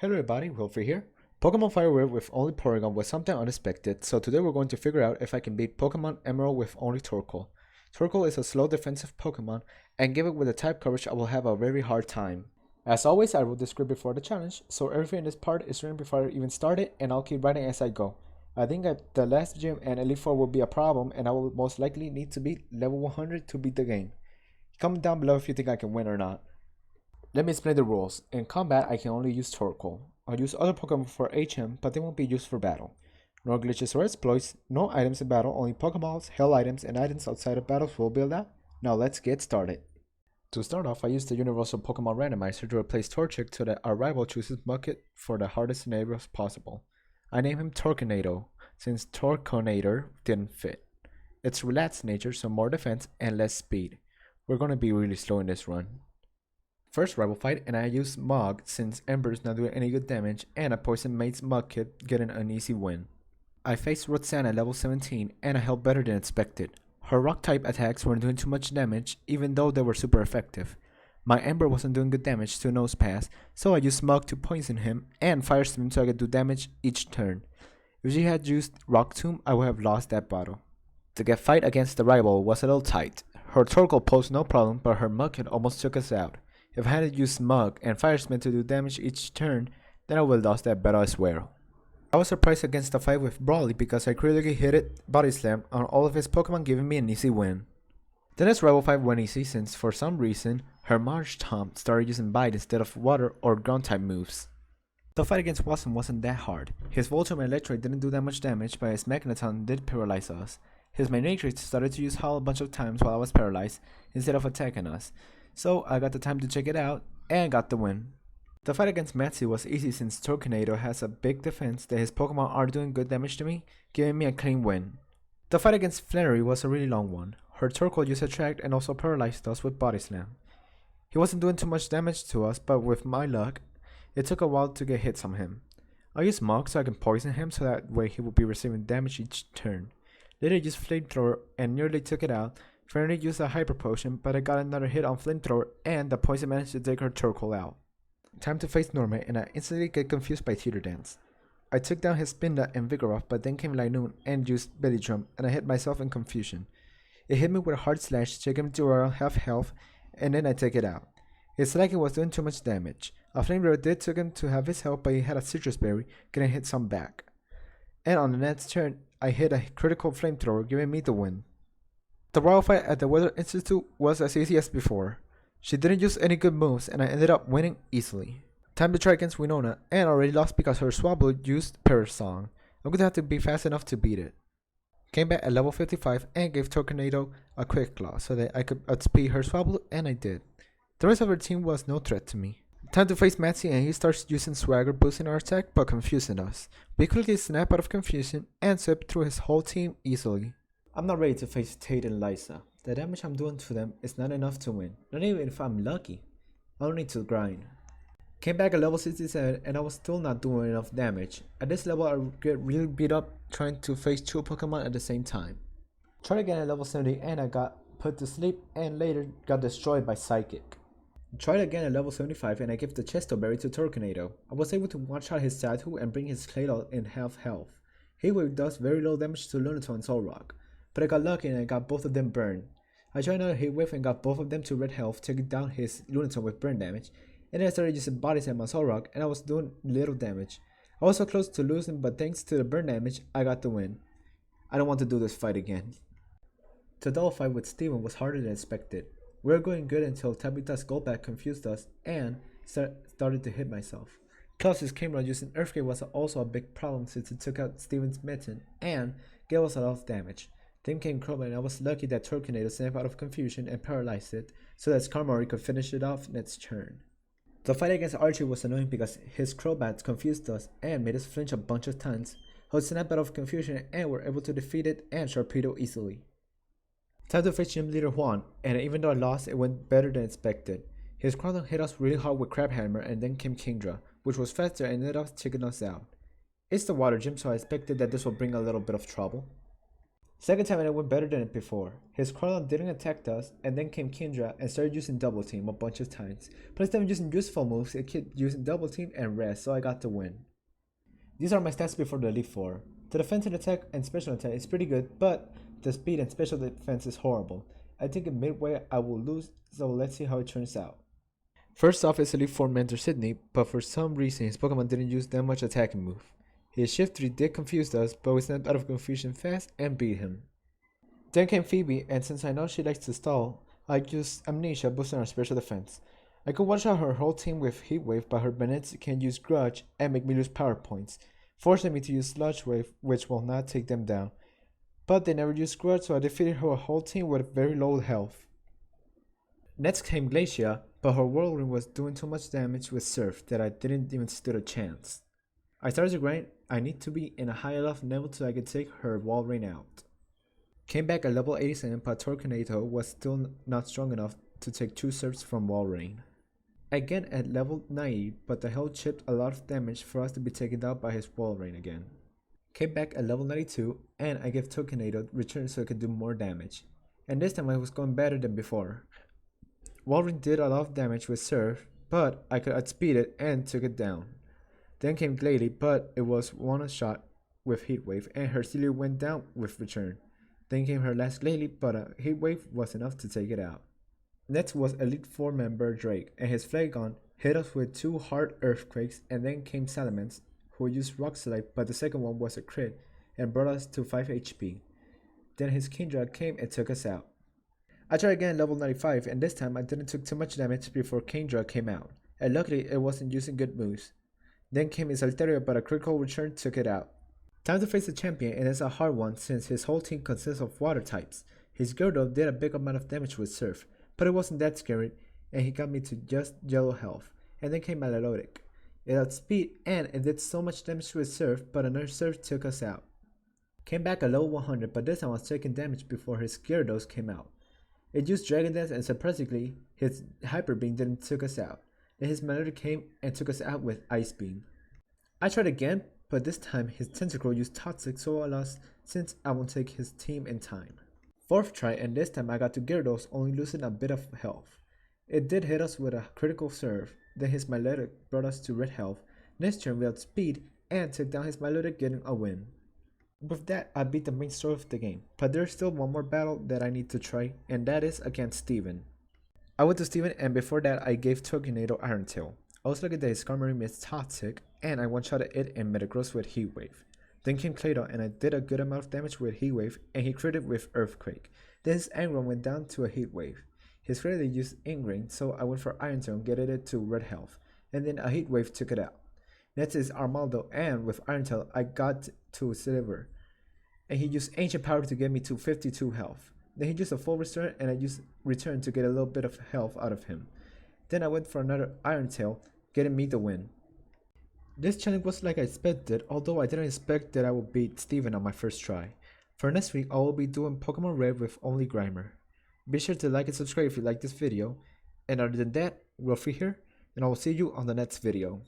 Hello everybody, Wilfrey here. Pokemon Fire Red with only Porygon was something unexpected, so today we're going to figure out if I can beat Pokemon Emerald with only Torkoal. Torkoal is a slow defensive Pokemon, and given with the type coverage I will have a very hard time. As always, I wrote the script before the challenge, so everything in this part is written before I even started, and I'll keep writing as I go. I think that the last gym and Elite 4 will be a problem, and I will most likely need to beat level 100 to beat the game. Comment down below if you think I can win or not. Let me explain the rules. In combat, I can only use Torkoal. I'll use other Pokemon for HM, but they won't be used for battle. No glitches or exploits, no items in battle, only Pokeballs, Hell items, and items outside of battles will be allowed. Now let's get started. To start off, I used the Universal Pokemon Randomizer to replace Torchic so that our rival chooses Bucket for the hardest scenarios possible. I named him Tornado, since Torkonator didn't fit. It's relaxed nature, so more defense and less speed. We're gonna be really slow in this run. First rival fight, and I use Mog since Ember's not doing any good damage, and a Poison Mate's Mudkip getting an easy win. I faced Roxanna at level 17, and I held better than expected. Her rock type attacks weren't doing too much damage, even though they were super effective. My Ember wasn't doing good damage to Nose Pass, so I used Mug to poison him, and Fire Spin so I could do damage each turn. If she had used Rock Tomb, I would have lost that battle. The get fight against the rival was a little tight. Her Torkoal posed no problem, but her Mudkip almost took us out. If I had to use Mug and Fire Spin to do damage each turn, then I would have lost that battle as well. I was surprised against the fight with Brawly because I critically hit it Body Slam on all of his Pokemon, giving me an easy win. The next rival fight went easy since for some reason her Marshtomp started using Bite instead of Water or Ground type moves. The fight against Watson wasn't that hard. His Voltorb and Electrode didn't do that much damage, but his Magneton did paralyze us. His Magnitude started to use Howl a bunch of times while I was paralyzed instead of attacking us. So I got the time to check it out and got the win. The fight against Maxie was easy since Tornado has a big defense that his Pokemon are doing good damage to me, giving me a clean win. The fight against Flannery was a really long one. Her Torkoal used Attract and also paralyzed us with Body Slam. He wasn't doing too much damage to us, but with my luck, it took a while to get hits on him. I used Mog so I can poison him so that way he would be receiving damage each turn. Later I used Flamethrower and nearly took it out. Flannery used a Hyper Potion, but I got another hit on Flamethrower and the poison managed to take her Torkoal out. Time to face Norma, and I instantly get confused by Teeter Dance. I took down his Spinda and Vigoroth, but then came Linoon and used Belly Drum, and I hit myself in confusion. It hit me with a hard slash, taking him to around half health, and then I take it out. It's like it was doing too much damage. A Flamethrower did took him to have his health, but he had a Citrus Berry, getting hit some back. And on the next turn, I hit a critical Flamethrower, giving me the win. The rival fight at the Weather Institute was as easy as before. She didn't use any good moves and I ended up winning easily. Time to try against Winona, and I already lost because her Swablu used Perish Song. I'm gonna have to be fast enough to beat it. Came back at level 55 and gave Tornado a Quick Claw so that I could outspeed her Swablu, and I did. The rest of her team was no threat to me. Time to face Maxie, and he starts using Swagger, boosting our attack but confusing us. We quickly snap out of confusion and swept through his whole team easily. I'm not ready to face Tate and Lysa. The damage I'm doing to them is not enough to win, not even if I'm lucky. I don't need to grind. Came back at level 67 and I was still not doing enough damage. At this level I get really beat up trying to face two Pokemon at the same time. Tried again at level 70 and I got put to sleep and later got destroyed by Psychic. Tried again at level 75 and I gave the Chesto Berry to Tornado. I was able to watch out his Satu and bring his Claydol in half health. Heatwave does very low damage to Lunatone and Solrock. But I got lucky and I got both of them burned. I tried another Heatwave and got both of them to red health, taking down his Lunatone with burn damage. And then I started using Body Slam on Solrock and I was doing little damage. I was so close to losing, but thanks to the burn damage, I got the win. I don't want to do this fight again. The double fight with Steven was harder than expected. We were going good until Tabitha's Golbat confused us and started to hit myself. Plus his camera using Earthquake was also a big problem since it took out Steven's mitten and gave us a lot of damage. Then came Crobat and I was lucky that Tornado snapped out of confusion and paralyzed it, so that Skarmory could finish it off next turn. The fight against Archie was annoying because his Crobats confused us and made us flinch a bunch of times. I snapped out of confusion and were able to defeat it and Sharpedo easily. Time to face Gym Leader Juan, and even though I lost, it went better than expected. His Groudon hit us really hard with Crab Hammer and then came Kingdra, which was faster and ended up taking us out. It's the water gym, so I expected that this would bring a little bit of trouble. Second time it went better than before. His Crawlon didn't attack us, and then came Kindra and started using Double Team a bunch of times. But instead of using useful moves, it kept using Double Team and Rest, so I got the win. These are my stats before the Elite Four. The defense and attack and special attack is pretty good, but the speed and special defense is horrible. I think in midway I will lose, so let's see how it turns out. First off is Elite 4 Mentor Sydney, but for some reason his Pokemon didn't use that much attacking move. His Shift 3 did confuse us, but we snapped out of confusion fast and beat him. Then came Phoebe, and since I know she likes to stall, I used Amnesia boosting our special defense. I could watch out her whole team with Heat Wave, but her bandits can use Grudge and make me lose power points, forcing me to use Sludge Wave, which will not take them down. But they never used Grudge, so I defeated her whole team with very low health. Next came Glacia, but her Whirlwind was doing too much damage with Surf that I didn't even stood a chance. I started to grind. I need to be in a high enough level so I could take her Walrein out. Came back at level 87, but Torkoal was still not strong enough to take 2 Surfs from Walrein. Again at level 90, but the health chipped a lot of damage for us to be taken out by his Walrein again. Came back at level 92, and I gave Torkoal return so it could do more damage. And this time I was going better than before. Walrein did a lot of damage with Surf, but I could outspeed it and took it down. Then came Glalie, but it was one shot with Heat Wave, and her Steelio went down with return. Then came her last Glalie, but a Heat Wave was enough to take it out. Next was Elite 4 member Drake, and his Flagon hit us with 2 hard earthquakes, and then came Salamence, who used Rock Slide, but the second one was a crit and brought us to 5 HP. Then his Kindra came and took us out. I tried again at level 95, and this time I didn't take too much damage before Kindra came out, and luckily it wasn't using good moves. Then came his Altaria, but a critical return took it out. Time to face the champion, and it's a hard one since his whole team consists of water types. His Gyarados did a big amount of damage with Surf, but it wasn't that scary, and he got me to just yellow health. And then came Melodic. It outspeed, and it did so much damage with Surf, but another Surf took us out. Came back at level 100, but this time I was taking damage before his Gyarados came out. It used Dragon Dance, and surprisingly, his Hyper Beam didn't took us out. Then his Melodic came and took us out with Ice Beam. I tried again, but this time his Tentacruel used Toxic, so I lost since I won't take his team in time. Fourth try, and this time I got to Gyarados, only losing a bit of health. It did hit us with a critical serve, then his Milotic brought us to red health. Next turn we outspeed and took down his Milotic, getting a win. With that, I beat the main story of the game, but there's still one more battle that I need to try, and that is against Steven. I went to Steven, and before that I gave Tornado Iron Tail. I was lucky that his Skarmory missed Toxic, and I one-shotted it and Metagross with Heat Wave. Then came Claydol, and I did a good amount of damage with Heat Wave, and he critted with Earthquake. Then his Angron went down to a Heat Wave. His Credit used Ingrain, so I went for Iron Tail, getting it to red health, and then a Heat Wave took it out. Next is Armaldo, and with Iron Tail I got to Silver, and he used Ancient Power to get me to 52 health. Then he used a full return, and I used Return to get a little bit of health out of him. Then I went for another Iron Tail, getting me the win. This challenge was like I expected, although I didn't expect that I would beat Steven on my first try. For next week, I will be doing Pokemon Red with only Grimer. Be sure to like and subscribe if you like this video, and other than that, Wilfrey here, and I will see you on the next video.